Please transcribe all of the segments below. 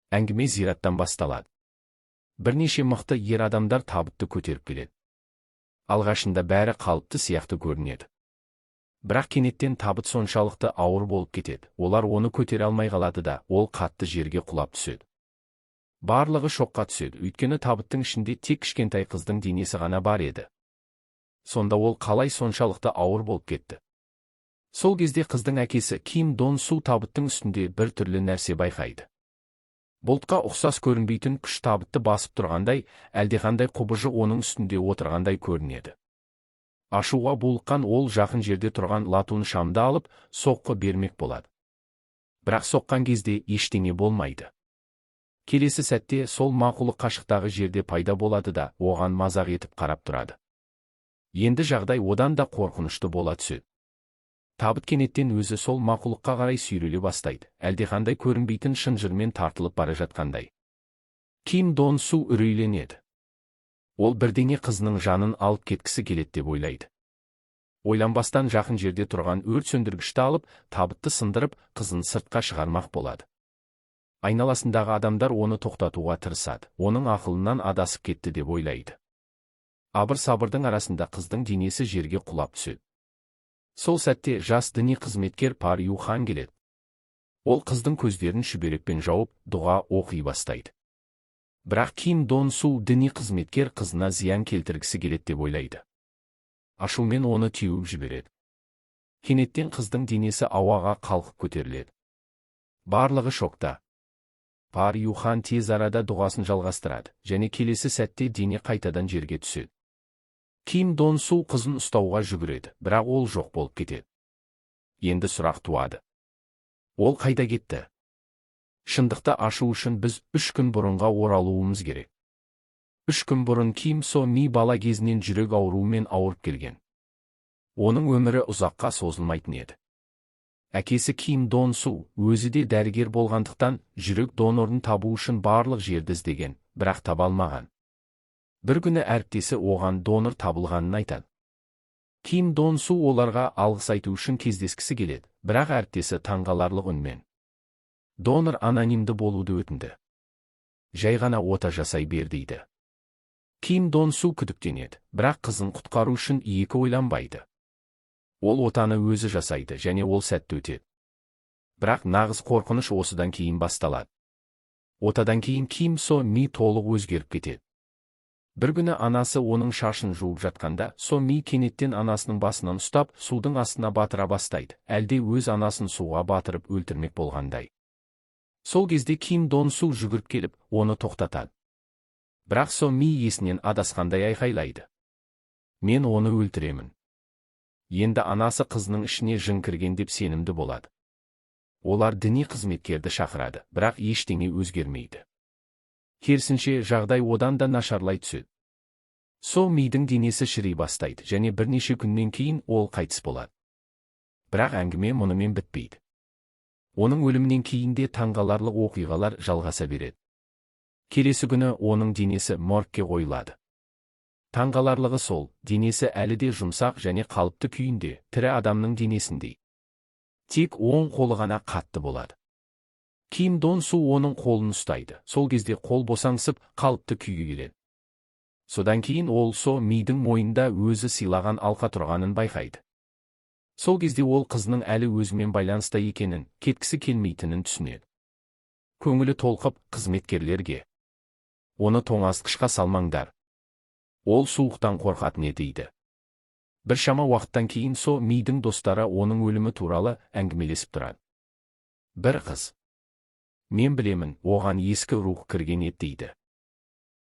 Әңгіме зираттан басталады. Бірнеше мықты ер адамдар табытты көтеріп келеді. Алғашында бәрі қалыпты сияқты көрінеді. Бірақ кенеттен табыт соншалықты ауыр болып кетеді. Олар оны көтере алмай қалады да, ол қатты жерге құлап түседі. Барлығы шоққа түседі, өйткені табыттың ішінде тек кішкентай қыздың денесі ғана бар еді. Сонда ол қалай соншалықты ауыр болып кетті? Сол кезде қыздың әкесі Ким Дон Су табыттың үстінде бір түрлі нәрсе байқайды. Бұлтқа ұқсас көрінбейтін күш табытты басып тұрғандай, әлдеқандай құбыжық оның үстінде отырғандай көрінеді. Ашуға булыққан ол жақын жерде тұрған латун шамды алып, соққы бермек болады. Бірақ соққан кезде ештеңе болмайды. Келесі сәтте сол мақұлық қашықтағы жерде пайда болады да, оған мазақ етіп қарап тұрады. Енді жағдай одан да қорқынышты бола түседі. Табыт кенеттен өзі сол мақұлыққа қарай сүйреле бастайды, әлдеқандай көрінбейтін шынжырмен тартылып бара жатқандай. Ким Дон Су үрейленеді. Ол бірдеңе қызының жанын алып кеткісі келеді деп ойлайды. Ойланбастан жақын жерде тұрған өрт сөндіргішті алып, табытты сындырып, қызын сыртқа шығармақ болады. Айналасындағы адамдар оны тоқтатуға тырысады, оның ақылынан адасып кетті деп ойлайды. Абыр-сабырдың арасында қыздың денесі жерге құлап түседі. Сол сәтте жас діни қызметкер Пар Юхан келеді. Ол қыздың көздерін шүберекпен жауып, дұға оқи бастайды. Бірақ Ким Дон Су діни қызметкер қызына зиян келтіргісі келеді деп ойлайды. Ашумен оны теуіп жібереді. Кенеттен қыздың денесі ауаға қалқып көтеріледі. Барлығы шокта. Пар Юхан тез арада дұғасын жалғастырады, және келесі сәтте дене қайтадан жерге түседі. Ким Дон Су қызын ұстауға жүгіреді, бірақ ол жоқ болып кетеді. Енді сұрақ туады. Ол қайда кетті? Шындықты ашу үшін біз 3 күн бұрынға оралуымыз керек. 3 күн бұрын Ким Со Ми бала кезінен жүрек ауруымен ауырып келген. Оның өмірі ұзаққа созылмайтын еді. Әкесі Ким Дон Су өзі де дәрігер болғандықтан жүрек донорын табу үшін барлық жерді іздеген, бірақ таба алмаған. Бір күні әріптесі оған донор табылғанын айтады. Ким Дон Су оларға алғыс айту үшін кездескісі келеді, бірақ әріптесі таңғаларлық үнмен. Донор анонимді болуды өтінді. Жай ғана ота жасай бер дейді. Ким Дон Су күдіктенеді, бірақ қызын құтқару үшін екі ойланбайды. Ол отаны өзі жасайды және ол сәтті өтеді. Бірақ нағыз қорқыныш осыдан кейін басталады. Отадан кейін Ким Со Ми толық өзгеріп кетеді. Бір күні анасы оның шашын жуып жатқанда, Со Ми кенеттен анасының басынан ұстап, судың астына батыра бастайды, әлде өз анасын суға батырып өлтірмек болғандай. Сол кезде Ким Дон Су жүгіріп келіп, оны тоқтатады. Бірақ Со Ми есінен адасқандай айқайлайды. Мен оны өлтіремін. Енді анасы қызының ішіне жын кірген деп сенімді болады. Олар діни қызметкерді шақырады, бірақ ештеңе өзгермейді. Керісінше жағдай одан да нашарлай түседі. Со Мидің денесі шірей бастайды және бірнеше күннен кейін ол қайтыс болады. Бірақ әңгіме мұнымен бітпейді. Оның өлімінен кейін де таңғаларлық оқиғалар жалғаса береді. Келесі күні оның денесі моргке қойылады. Таңғаларлығы сол, денесі әлі де жұмсақ және қалыпты күйінде, тірі адамның денесіндей. Тек оң қолы ғана қатты болады. Ким Дон Су оның қолын ұстайды. Сол кезде қол босаңсып, қалыпты күйге келеді. Содан кейін ол Со Мидің мойнында өзі сыйлаған алқа тұрғанын байқайды. Сол кезде ол қызының әлі өзімен байланыста екенін, кеткісі келмейтінін түсінеді. Көңілі толқып, қызметкерлерге: оны тоңазытқышқа салмаңдар. Ол суықтан қорқатын дейді. Біршама уақыттан кейін Со Мидің достары оның өлімі туралы әңгімелесіп тұрады. Бір қыз: мен білемін, оған ескі рух кірген еді дейді.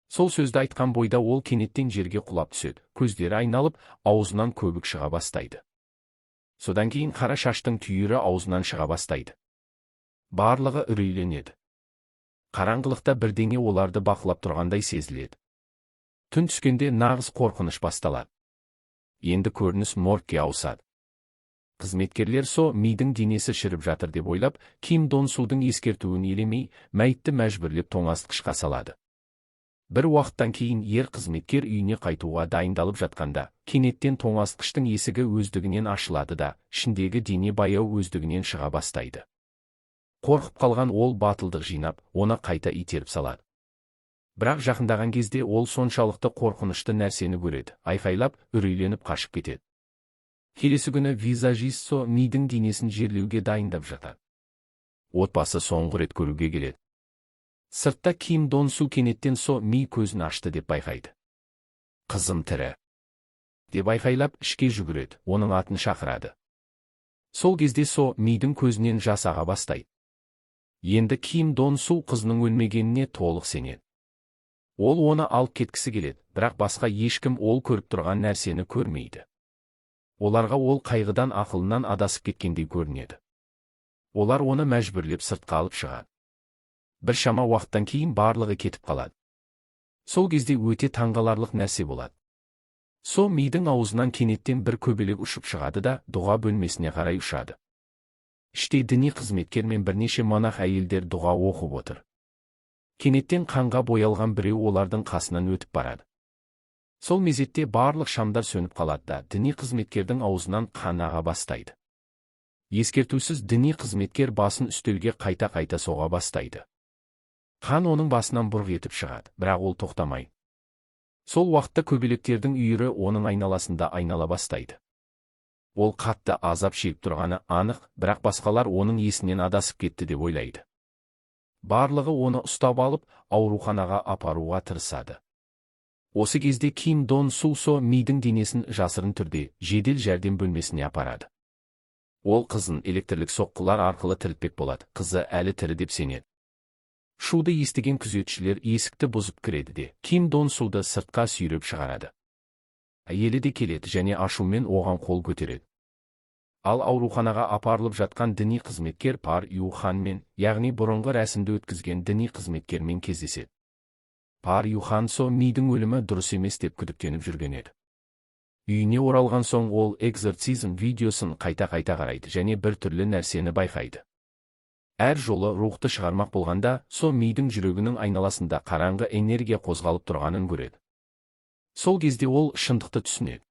Сол сөзді айтқан бойда ол кенеттен жерге құлап түседі, көздері айналып, аузынан көбік шыға бастайды. Содан кейін қара шаштың түйірі аузынан шыға бастайды. Барлығы үрейленеді. Қараңғылықта бірдеңе оларды бақылап тұрғандай сезіледі. Түн түскенде нағыз қорқыныш басталады. Енді көрініс моргке ауысады. Қызметкерлер Со Мидің денесі шіріп жатыр деп ойлап, Ким Дон Судың ескертуін елемей, мәйітті мәжбүрлеп тоңазытқышқа салады. Бір уақыттан кейін ер қызметкер үйіне қайтуға дайындалып жатқанда, кенеттен тоңазытқыштың есігі өздігінен ашылады да, ішіндегі дене баяу өздігінен шыға бастайды. Қорқып қалған ол батылдық жинап, оны қайта итеріп салады. Бірақ жақындаған кезде ол соншалықты қорқынышты нәрсені көреді, айқайлап, үрейленіп қашып кетеді. Келесі күні визажист Со Мидің денесін жерлеуге дайындап жатады. Отбасы соңғы рет көруге келеді. Сыртта Ким Дон Су кенеттен Со Ми көзін ашты деп байқайды. Қызым тірі деп айқайлап ішке жүгіреді, оның атын шақырады. Сол кезде Со Мидің көзінен жас аға бастайды. Енді Ким Дон Су қызының өлмегеніне толық сенеді. Ол оны алып кеткісі келеді, бірақ басқа ешкім ол көріп тұрған нәрсені көрмейді. Оларға ол қайғыдан ақылынан адасып кеткендей көрінеді. Олар оны мәжбүрлеп сыртқа алып шығады. Біршама уақыттан кейін барлығы кетіп қалады. Сол кезде өте таңғаларлық нәрсе болады. Со Мидің аузынан кенеттен бір көбелек ұшып шығады да дұға бөлмесіне қарай ұшады. Іште діни қызметкер мен бірнеше монах әйелдер дұға оқып отыр. Кенеттен қанға боялған біреу олардың қасынан өтіп барады. Сол мезетте барлық шамдар сөніп қалады да діни қызметкердің аузынан қан аға бастайды. Ескертусіз діни қызметкер басын үстелге қайта-қайта соға бастайды. Қан оның басынан бұрқ етіп шығады, бірақ ол тоқтамайды. Сол уақытта көбелектердің үйірі оның айналасында айнала бастайды. Ол қатты азап шегіп тұрғаны анық, бірақ басқалар оның есінен адасып кетті деп ойлайды. Барлығы оны ұстап алып, ауруханаға апаруға тырысады. Осы кезде Ким Дон Су Со Мидің денесін жасырын түрде жедел жәрдем бөлмесіне апарады. Ол қызын электрлік соққылар арқылы тірілтпек болады, қызы әлі тірі деп сенеді. Шуды естіген күзетшілер есікті бұзып кіреді де Ким Дон Суды сыртқа сүйреп шығарады. Әйелі де келеді және ашумен оған қол көтереді. Ал ауруханаға апарылып жатқан діни қызметкер Пар Ю Ханмен, яғни бұрынғы рәсімді өткізген діни қызметкермен кездеседі. Пар Ю Хан Со Мидің өлімі дұрыс емес деп күдіктеніп жүрген еді. Үйіне оралған соң ол экзорцизм видеосын қайта-қайта қарайды және бір түрлі нәрсені байқайды. Әр жолы рухты шығармақ болғанда, Со Мидің жүрегінің айналасында қараңғы энергия қозғалып тұрғанын көреді. Сол кезде ол шындықты түсінеді.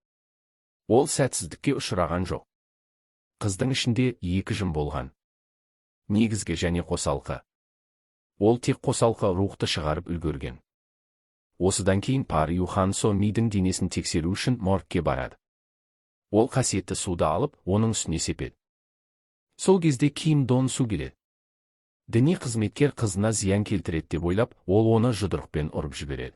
Ол сәтсіздікке ұшыраған жоқ. Қыздың ішінде екі жын болған. Негізгі және қосалқы. Ол тек қосалқы рухты шығарып үлгерген. Осыдан кейін Пар Ю Хан Со Мидің денесін тексеру үшін моргке барады. Ол қасиетті суды алып, оның үстіне сепеді. Сол кезде Ким Дон Су келеді. Діни қызметкер қызына зиян келтіреді деп ойлап, ол оны жұдырықпен ұрып жібереді.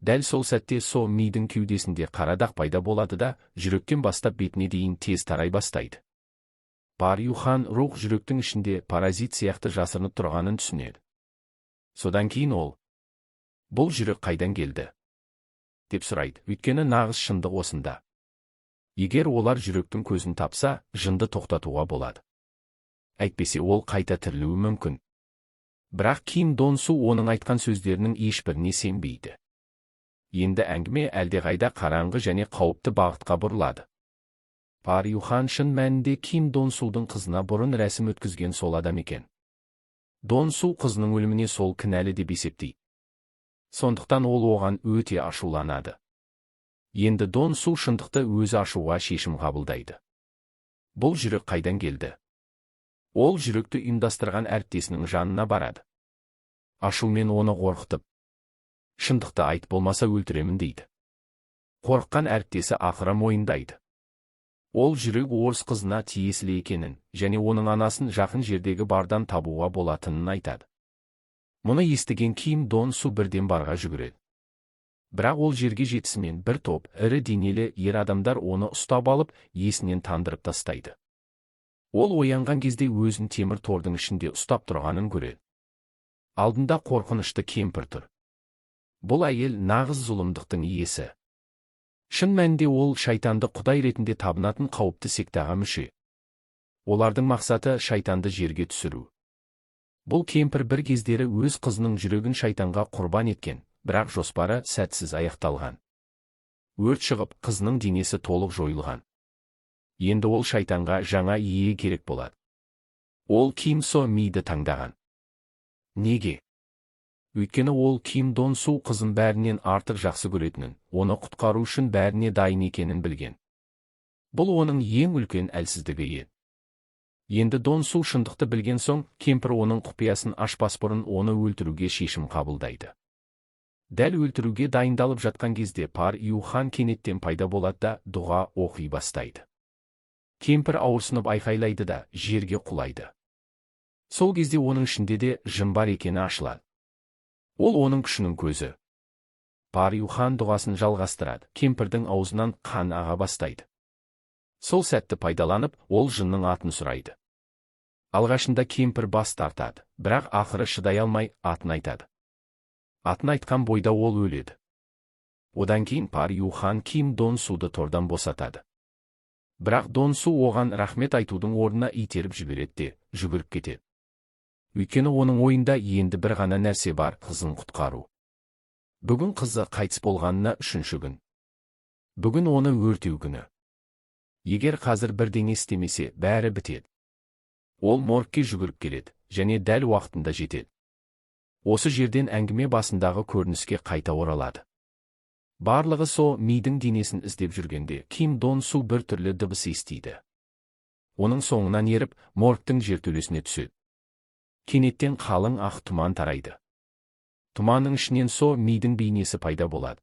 Дәл сол сәтте Со Мидің кеудесінде қара дақ пайда болады да, жүректен бастап бетіне дейін тез тарай бастайды. Пар Ю Хан рух жүректің ішінде паразит сияқты жасырынып тұрғанын түсінеді. Содан кейін ол, бұл жүрек қайдан келді? деп сұрайды, өйткені нағыз шындық осында. Егер олар жүректің көзін тапса, жынды тоқтатуға болады. Әйтпесе ол қайта тірілуі мүмкін. Бірақ Ким Дон Су оның айтқан сөздерінің ешбіріне сенбейді. Енді әңгіме әлдеқайда қараңғы және қауіпті бағытқа бұрылады. Пар Ю Хан шын мәнінде Ким Дон Судың қызына бұрын рәсім өткізген сол адам екен. Дон Су қызының өліміне сол кінәлі деп есептейді. Сондықтан ол оған өте ашуланады. Енді Дон Су шындықты өзі ашуға шешім қабылдайды. Бұл жүрек қайдан келді? Ол жүректі ұйымдастырған әріптесінің жанына барады. Ашумен оны қорқытып, шындықты айт болмаса өлтіремін дейді. Қорыққан әріптесі ақыры мойындайды. Ол жүрек орыс қызына тиесілі екенін және оның анасын жақын жердегі бардан табуға болатынын айтады. Мұны естіген Ким Дон Су бірден барға жүгіреді. Бірақ ол жерге жетісімен бір топ ірі денелі ер адамдар оны ұстап алып, есінен тандырып тастайды. Ол оянған кезде өзін темір тордың ішінде ұстап тұрғанын көреді. Алдында қорқынышты кемпір тұр. Бұл әйел нағыз зұлымдықтың иесі. Шын мәнінде ол шайтанды құдай ретінде табынатын қауіпті сектаға мүше. Олардың мақсаты шайтанды жерге түсіру. Бұл кемпір бір кездері өз қызының жүрегін шайтанға құрбан еткен, бірақ жоспары сәтсіз аяқталған. Өрт шығып, қызының денесі толық жойылған. Енді ол шайтанға жаңа ие керек болады. Ол Ким Со Миді таңдаған. Неге? Өйткені ол Ким Дон Су қызын бәрінен артық жақсы көретінін, оны құтқару үшін бәріне дайын екенін білген. Бұл оның ең үлкен әлсіздігі еді. Енді Дон Су шындықты білген соң, кемпір оның құпиясын ашпас бұрын оны өлтіруге шешім қабылдайды. Дәл өлтіруге дайындалып жатқан кезде Пар Юхан кенеттен пайда болады да дұға оқи бастайды. Кемпір ауырсынып айқайлайды да жерге құлайды. Сол кезде оның ішінде де жын бар екені ашылады. Ол оның күшінің көзі. Пар Юхан дұғасын жалғастырады, кемпірдің аузынан қан аға бастайды. Сол сәтті пайдаланып, ол жынның атын сұрайды. Алғашында кемпір бас тартады, бірақ ақыры шыдай алмай атын айтады. Атын айтқан бойда ол өледі. Одан кейін Пар Юхан Ким Дон Суды тордан босатады. Бірақ Дон Су оған рахмет айтудың орнына итеріп жібереді де, жүгіріп кетеді. Өйткені оның ойында енді бір ғана нәрсе бар, қызын құтқару. Бүгін қызы қайтыс болғанына 3-ші күн. Бүгін оны өртеу күні. Егер қазір бірдеңе істемесе, бәрі бітеді. Ол моргке жүгіріп келеді, және дәл уақытында жетеді. Осы жерден әңгіме басындағы көрініске қайта оралады. Барлығы со мидың денесін іздеп жүргенде, Ким Дон Су бір түрлі дыбыс естиді. Оның соңынан еріп, моргтың жертөлесіне түседі. Кенеттен қалың ақ тұман тарайды. Тұманның ішінен со мидың бейнесі пайда болады.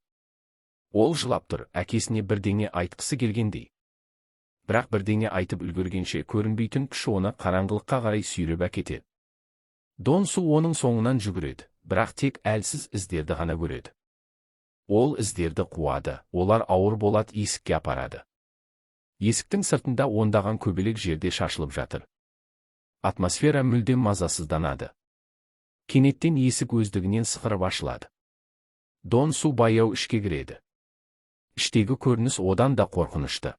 Ол жылап тұр, әкесіне бірдеңе айтқысы келгендей. Бірақ бірдеңе айтып үлгергенше көрінбейтін күш оны қараңғылыққа қарай сүйреп әкетеді. Дон Су оның соңынан жүгіреді, бірақ тек әлсіз іздерді ғана көреді. Ол іздерді қуады, олар ауыр болады, есікке апарады. Есіктің сыртында ондаған көбелек жерде шашылып жатыр. Атмосфера мүлдем мазасызданады. Кенеттен есік өздігінен сықырып ашылады. Дон Су баяу ішке кіреді. Іштегі көрініс одан да қорқынышты.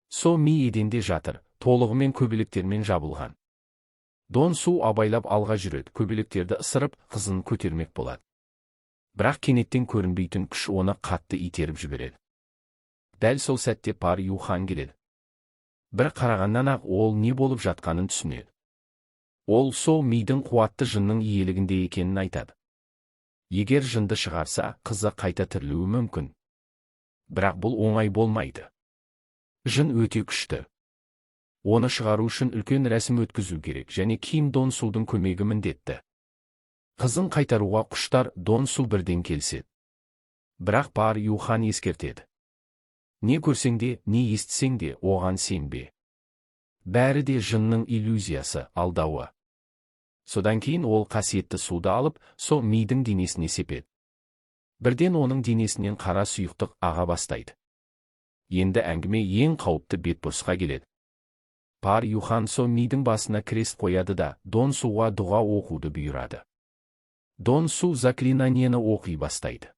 Со ми еденде жатыр, толығымен көбелектермен жабылған. Дон Су абайлап алға жүреді, көбелектерді ысырып, қызын көтермек болады. Бірақ кенеттен көрінбейтін күш оны қатты итеріп жібереді. Дәл сол сәтте Пар Юхан келеді. Бір қарағаннан ақ ол не болып жатқанын түсінеді. Ол со мидың қуатты жынның иелігінде екенін айтады. Егер жынды шығарса, қызы қайта тірілуі мүмкін. Бірақ бұл оңай болмайды. Жын өте күшті. Оны шығару үшін үлкен рәсім өткізу керек, және Ким Дон Судың көмегі міндетті. Қызын қайтаруға құштар Дон Су бірден келседі. Бірақ Пар Юхан ескертеді. Не көрсең де, не естісең де, оған сенбе. Бәрі де жынның иллюзиясы, алдауы. Содан кейін ол қасиетті суды алып, со мидың денесіне сепеді. Бірден оның денесінен қара сұйықтық аға бастайды. Енді әңгіме ең қауіпті бетбұрысқа келеді. Пар Юхан со мидың басына крест қояды да, Дон Суға дұға оқуды бұйырады. Дон Су заклинанияны оқи бастайды.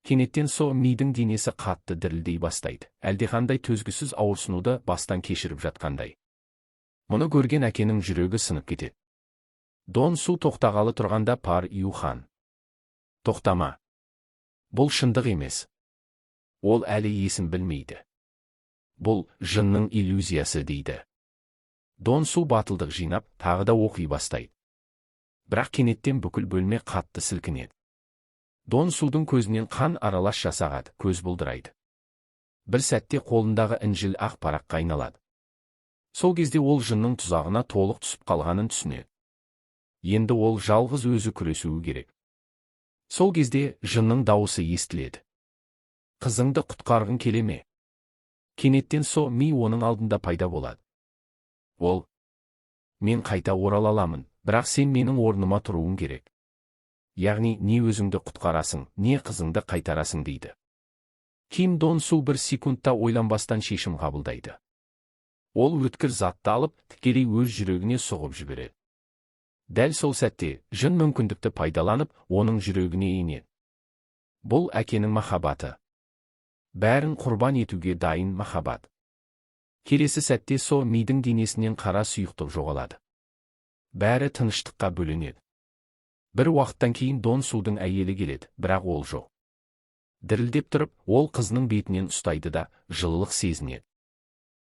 Кенеттен со мидың денесі қатты дірілдей бастайды, әлдеқандай төзгісіз ауырсынуды бастан кешіріп жатқандай. Мұны көрген әкенің жүрегі сынып кетеді. Дон Су тоқтағалы тұрғанда Пар Юхан: тоқтама. Бұл шындық емес. Ол әлі есін білмейді. Бұл жынның иллюзиясы дейді. Дон Су батылдық жинап, тағы да оқи бастайды. Бірақ кенеттен бүкіл бөлме қатты сілкінеді. Дон Судың көзінен қан аралас жасағады, көз бұлдырайды. Бір сәтте қолындағы інжіл ақ параққа айналады. Сол кезде ол жынның тұзағына толық түсіп қалғанын түсінеді. Енді ол жалғыз өзі күресуі керек. Сол кезде жынның дауысы естіледі: қызыңды құтқарғың келе ме? Кенеттен со ми оның алдында пайда болады. Ол: мен қайта орала аламын, бірақ сен менің орныма тұруың керек. Яғни не өзіңді құтқарасың, не қызыңды қайтарасың дейді. Ким Дон Су бір секундта ойланбастан шешім қабылдайды. Ол өткір затты алып, тікелей өз жүрегіне соғып жібереді. Дәл сол сәтте жын мүмкіндікті пайдаланып, оның жүрегіне енеді. Бұл әкенің махаббаты. Бәрін құрбан етуге дайын махаббат. Келесі сәтте со мидың денесінен қара сұйықтық жоғалады. Бәрі тыныштыққа бөленеді. Бір уақыттан кейін Дон Судың әйелі келеді, бірақ ол жоқ. Дірілдеп тұрып, ол қызының бетінен ұстайды да, жылылық сезінеді.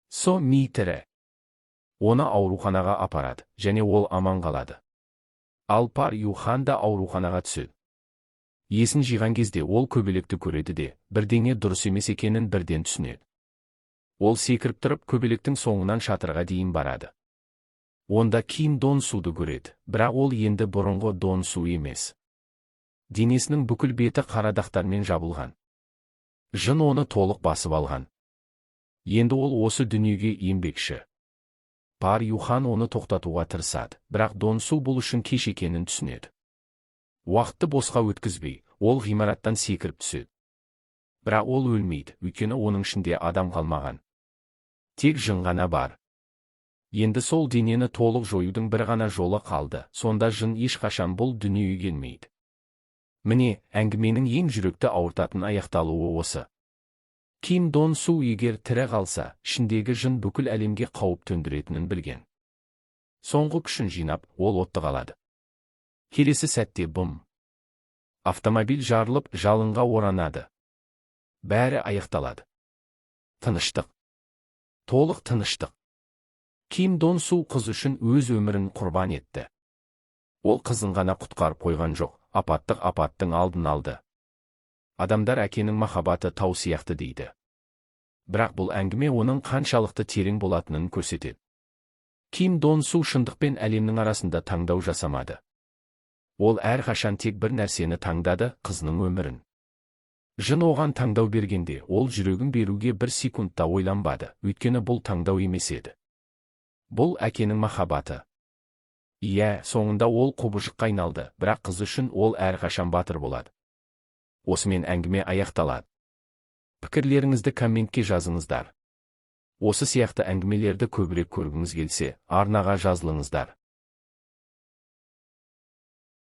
Со ми тірі. Оны ауруханаға апарады, және ол аман қалады. Ал Пар Юхан да ауруханаға түседі. Есін жиған кезде ол көбелекті көреді де, бірдеңе дұрыс емес екенін бірден түсінеді. Ол секіріп тұрып, көбелектің соңынан шатырға дейін барады. Онда Ким Дон Суды көреді, бірақ ол енді бұрынғы Дон Су емес. Денесінің бүкіл беті қара дақтармен жабылған. Жын оны толық басып алған. Енді ол осы дүниеге еңбекші. Пар Юхан оны тоқтатуға тырысады, бірақ Дон Су бұл үшін кеш екенін түсінеді. Уақытты босқа өткізбей, ол ғимараттан секіріп түседі. Бірақ ол өлмейді, өйткені оның ішінде адам қалмаған. Тек жын ғана бар. Енді сол денені толық жоюдың бір ғана жолы қалды, сонда жын ешқашан бұл дүниеге келмейді. Міне, әңгіменің ең жүректі ауыртатын аяқталуы осы. Ким Дон Су егер тірі қалса, ішіндегі жын бүкіл әлемге қауіп төндіретінін білген. Соңғы күшін жинап, ол отты қалады. Келесі сәтте бум. Автомобиль жарылып, жалынға оранады. Бәрі аяқталады. Тыныштық. Толық тыныштық. Ким Дон Су қыз үшін өз өмірін құрбан етті. Ол қызын ғана құтқарып қойған жоқ, апаттың алдын алды. Адамдар әкенің махаббаты тау сияқты дейді. Бірақ бұл әңгіме оның қаншалықты терең болатынын көрсетеді. Ким Дон Су шындық пен әлемнің арасында таңдау жасамады. Ол әрқашан тек бір нәрсені таңдады, қызының өмірін. Жын оған таңдау бергенде, ол жүрегін беруге бір секундта ойланбады, өйткені бұл таңдау емес еді. Бұл әкенің махаббаты. Иә, соңында ол құбыжыққа айналды, бірақ қыз үшін ол әрқашан батыр болады. Осымен әңгіме аяқталады. Пікірлеріңізді комментке жазыңыздар. Осы сияқты әңгімелерді көбірек көргіңіз келсе, арнаға жазылыңыздар.